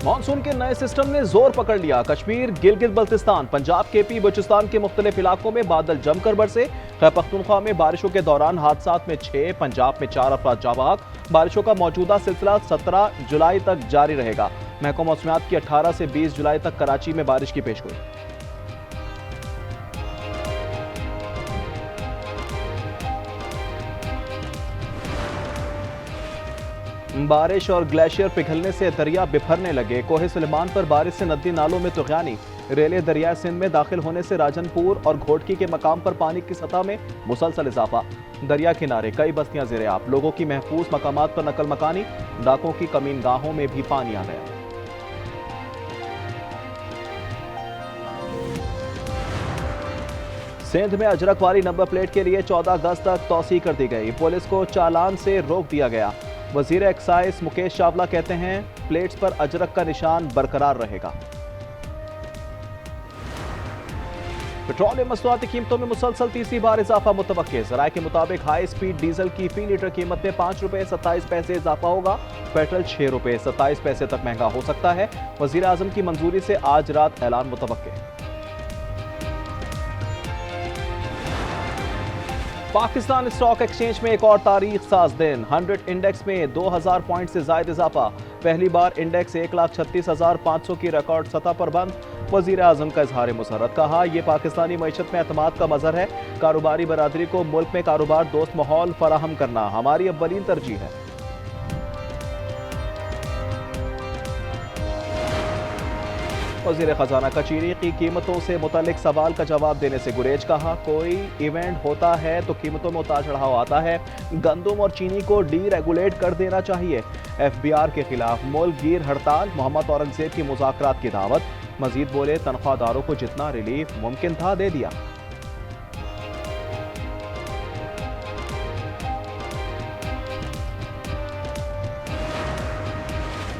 Monsoon के नए system ने जोर पकड़ लिया। कश्मीर, गिलगित बल्तिस्तान, पंजाब, केपी, बलूचिस्तान के मुख्तलिफ इलाकों में बादल जमकर बरसे। खैबर पख्तूनख्वा में बारिशों के दौरान हादसात में 6, पंजाब में 4 अफराद जाँ बहक। बारिशों का मौजूदा सिलसिला 17 जुलाई तक जारी रहेगा। महकमा मौसमियात की 18 से 20 जुलाई तक कराची में बारिश की पेशगोई। बारिश और ग्लेशियर पिघलने से दरिया बिफरने लगे। कोहे सुलेमान पर बारिश से नदी नालों में तुग़यानी। रेले दरिया सिंध में दाखिल होने से राजनपुर और घोटकी के मकाम पर पानी की सतह में मुसलसल इजाफा। दरिया किनारे कई बस्तियां ज़ेर-ए-आब। लोगों की महफूज मकामात पर नकल मकानी। डाकों की कमीनगाहों में भी पानी आ गया। सिंध में अजरक वाली नंबर प्लेट के लिए 14 अगस्त तक तौसी कर दी गई। पुलिस को चालान से रोक दिया गया। वजीर एक्साइज मुकेश चावला कहते हैं प्लेट्स पर अजरक का निशान बरकरार रहेगा। पेट्रोलियम मसनूआती कीमतों में मुसलसल तीसरी बार इजाफा मुतवक्के। ज़राए के मुताबिक हाई स्पीड डीजल की फी लीटर कीमत में 5 रुपए 27 पैसे इजाफा होगा। पेट्रोल 6 रुपए 27 पैसे तक महंगा हो सकता है। वजीर आजम की मंजूरी से आज रात ऐलान मुतवक्के। पाकिस्तान स्टॉक एक्सचेंज में एक और तारीख साज दिन। 100 इंडेक्स में 2000 पॉइंट से ज्यादा इजाफा। पहली बार इंडेक्स 1,36,500 की रिकॉर्ड सतह पर बंद। वजीर आजम का इजहार मुसर्रत। कहा यह पाकिस्तानी मईशत में एतमाद का मजहर है। कारोबारी बरादरी को मुल्क में कारोबार दोस्त माहौल फराहम करना हमारी अव्वलीन तरजीह है। वज़ीर ख़जाना का चीनी की कीमतों से मुतालिक सवाल का जवाब देने से गुरेज। कहा कोई इवेंट होता है तो कीमतों में उतार चढ़ाव आता है। गंदम और चीनी को डी रेगुलेट कर देना चाहिए। FBR के खिलाफ मुल्क गिर हड़ताल। मोहम्मद औरंगजेब की मुज़ाकरात की दावत। मजीद बोले तनख्वाहदारों को जितना रिलीफ मुमकिन था दे दिया।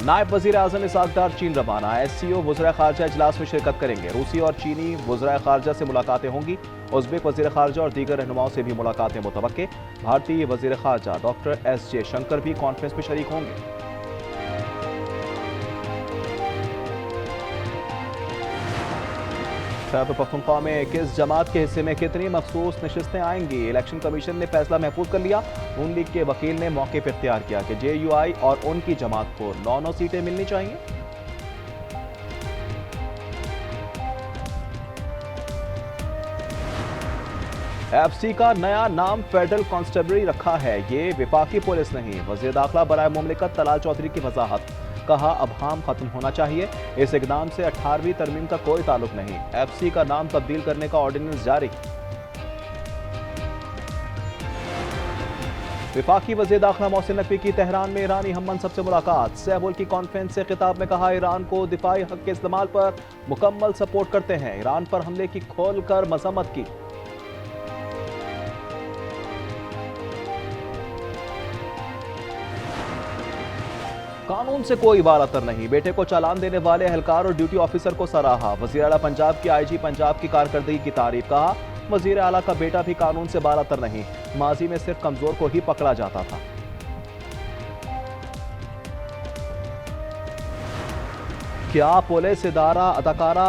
नायब वजीर आजम इसहाक डार चीन रवाना। SCO वज़ीर ख़ारजा इजलास में शिरकत करेंगे। रूसी और चीनी वज़ीर ख़ारजा से मुलाकातें होंगी। उज़्बेक वज़ीर ख़ारजा और दीगर रहनुमाओं से भी मुलाकातें मुतवक्के। भारतीय वज़ीर ख़ारजा डॉक्टर S जयशंकर भी कॉन्फ्रेंस में शरीक होंगे। खैबर पख्तूनख्वा में किस जमात के हिस्से में कितनी मखसूस नशिस्तें आएंगी। इलेक्शन कमीशन ने फैसला महफूज कर लिया। नून लीग के वकील ने मौके पर इख्तियार किया कि JUI और उनकी जमात को 9 सीटें मिलनी चाहिए। FC का नया नाम फेडरल कांस्टेबलरी रखा है। ये विफाकी पुलिस नहीं। वज़ीर दाखिला बराए मुमलिकत तलाल चौधरी की वजाहत। कहा अबहाम खत्म होना चाहिए। इस इकदाम से 18वीं तरमीम का कोई ताल्लुक नहीं। FC का नाम तब्दील करने का ऑर्डिनेंस जारी। विफाकी वज़ीर दाखिला मोहसिन नकवी की तेहरान में ईरानी हम मनसब से मुलाकात। सहबुल की कॉन्फ्रेंस से खिताब में कहा ईरान को दिफाई हक के इस्तेमाल पर मुकम्मल सपोर्ट करते हैं। ईरान पर हमले की खोल कर मजम्मत की। कानून से कोई वालअतर नहीं। बेटे को चालान देने वाले एहलकार और ड्यूटी ऑफिसर को सराहा। वजीर आला पंजाब की IG पंजाब की कारकर्दगी की तारीफ। कहा वजीर आला का बेटा भी कानून से बालातर नहीं। माजी में सिर्फ कमजोर को ही पकड़ा जाता था। क्या पुलिस इदारा अदाकारा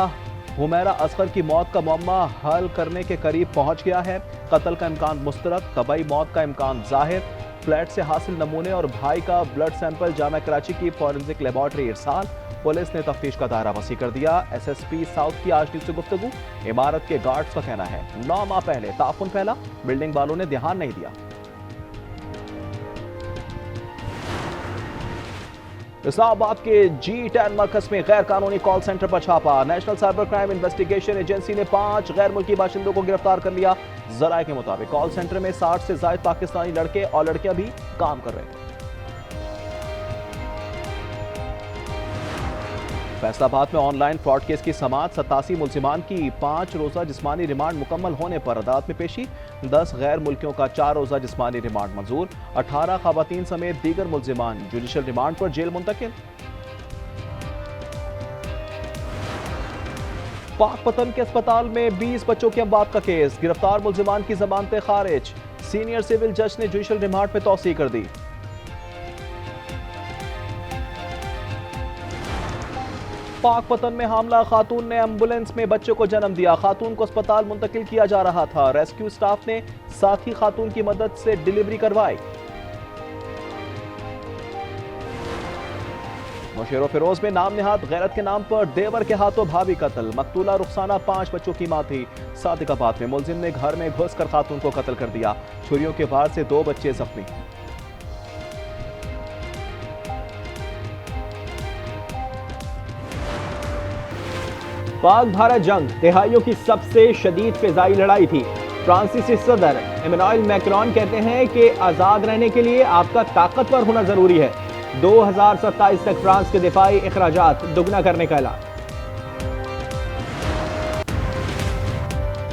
हुमैरा असगर की मौत का मामला हल करने के करीब पहुंच गया है। कत्ल का इम्कान मुस्तरद, तबाही मौत का इम्कान जाहिर। फ्लैट से हासिल नमूने और भाई का ब्लड सैंपल जामा कराची की फॉरेंसिक लेबॉर्ट्री इरसाल। पुलिस ने तफ्तीश का दायरा वसी कर दिया। SSP साउथ की आज न्यूज़ से गुफ्तगू। इमारत के गार्ड्स का कहना है 9 माह पहले ताफुन फैला, बिल्डिंग वालों ने ध्यान नहीं दिया। इस्लामाबाद के G10 मरकज में गैर कानूनी कॉल सेंटर पर छापा। National cyber crime investigation agency ने 5 गैर मुल्की बाशिंदों को गिरफ्तार कर लिया। ज़राए के मुताबिक कॉल सेंटर में 60 से ज्यादा पाकिस्तानी लड़के और लड़कियां भी काम कर रहे हैं। फैसलाबाद में ऑनलाइन फ्रॉड केस की समाअत। 87 मुल्जिमान की 5 रोजा जिस्मानी रिमांड मुकम्मल होने पर अदालत में पेशी। 10 गैर मुल्कियों का 4 रोजा जिस्मानी रिमांड मंजूर। 18 खवातीन समेत दीगर मुल्जिमान जुडिशल रिमांड पर जेल मुंतकिल। पाकपतन के अस्पताल में 20 बच्चों की अमवात का केस। गिरफ्तार मुल्जिमान की जमानतें खारिज। सीनियर सिविल जज ने जुडिशल रिमांड में तौसीह कर दी। पाकपतन में हामला खातून ने एम्बुलेंस में बच्चे को जन्म दिया। खातून को अस्पताल मुंतकिल किया जा रहा था। रेस्क्यू स्टाफ ने साथी खातून की मदद से डिलीवरी करवाई। नौशेरो फिरोज में नाम निहाद गैरत के नाम पर देवर के हाथों भाभी कत्ल। मकतूला रुखसाना 5 बच्चों की मां थी। सादिकाबाद में मुलजिम ने घर में घुसकर खातून को कत्ल कर दिया। छुरियों के वार से 2 बच्चे जख्मी। पाक भारत जंग तिहाइयों की सबसे शदीद फिजाई लड़ाई थी। फ्रांसीसी सदर इमैनुएल मैक्रोन कहते हैं कि आजाद रहने के लिए आपका ताकतवर होना जरूरी है। 2027 तक फ्रांस के दिफाई अखराजात दुगना करने का ऐलान।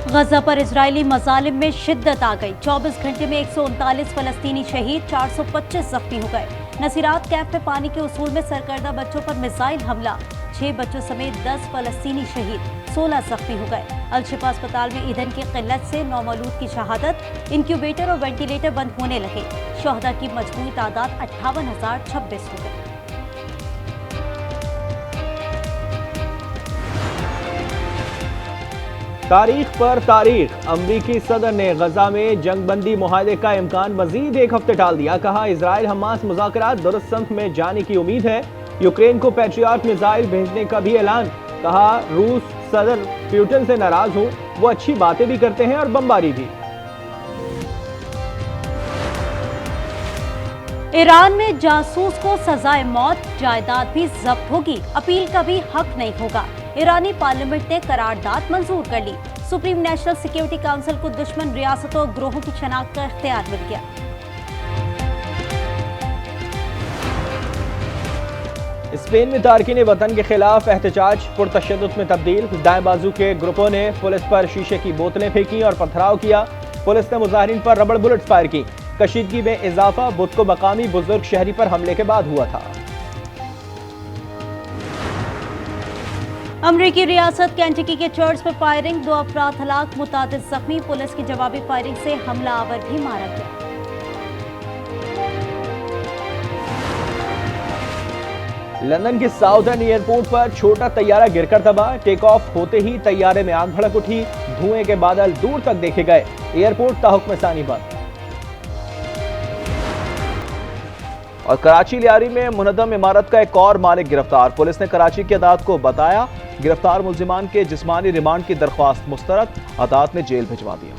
गजा पर इजरायली मजालिम में शिद्दत आ गई। 24 घंटे में 139 फलस्तीनी शहीद, 425 जख्मी हो गए। नसीरात कैंप में पानी के उसूल में सरकर्दा बच्चों पर मिसाइल हमला, 6 बच्चों समेत 10 फलस्तीनी शहीद, 16 जख्मी हो गए। अल-शिफा अस्पताल में ईंधन की किल्लत से नौमौलूद की शहादत, इंक्यूबेटर और वेंटिलेटर बंद होने लगे। शोहदा की मजमूई तादाद 58,026 हो गई। तारीख पर तारीख, अमरीकी सदर ने गजा में जंगबंदी मुआहदे का इम्कान मजीद 1 हफ्ते टाल दिया। कहा इजराइल हमास मुज़ाकरात दुरुस्त संख में जाने की उम्मीद है। यूक्रेन को पैट्रियट मिसाइल भेजने का भी ऐलान। कहा रूस सदर पुतिन से नाराज हूं, वो अच्छी बातें भी करते हैं और बमबारी भी। ईरान में जासूस को सजाए मौत, जायदाद भी जब्त होगी, अपील का भी हक नहीं होगा। ईरानी पार्लियामेंट ने करारदाद मंजूर कर ली। सुप्रीम नेशनल सिक्योरिटी काउंसिल को दुश्मन रियासतों और ग्रोहों की शनाख्त का इख्तियार मिल गया। स्पेन में तारकीन वतन के खिलाफ एहतजाज पुरतशद्दुद में तब्दील। दाएं बाजू के ग्रुपों ने पुलिस पर शीशे की बोतलें फेंकी और पथराव किया। पुलिस ने मुजाहिरीन पर रबड़ बुलेट्स फायर की। कशीदगी में इजाफा बुध को मकामी बुजुर्ग शहरी पर हमले के बाद हुआ था। अमरीकी रियासत केंटकी के चर्च पर फायरिंग, 2 अफराद हलाक, मुतादिद जख्मी। पुलिस की जवाबी फायरिंग से हमलावर भी मारा गया। लंदन के साउथर्न एयरपोर्ट पर छोटा तैयारा गिरकर तबाह। टेक ऑफ होते ही तैयारे में आग भड़क उठी। धुएं के बादल दूर तक देखे गए। एयरपोर्ट ताहुक्म सानी बंद। और कराची लियारी में मुनद्दम इमारत का एक और मालिक गिरफ्तार। पुलिस ने कराची की अदालत को बताया। गिरफ्तार मुल्जिमान के जिस्मानी रिमांड की दरख्वास्त मुस्तरद, अदालत ने जेल भिजवा दिया।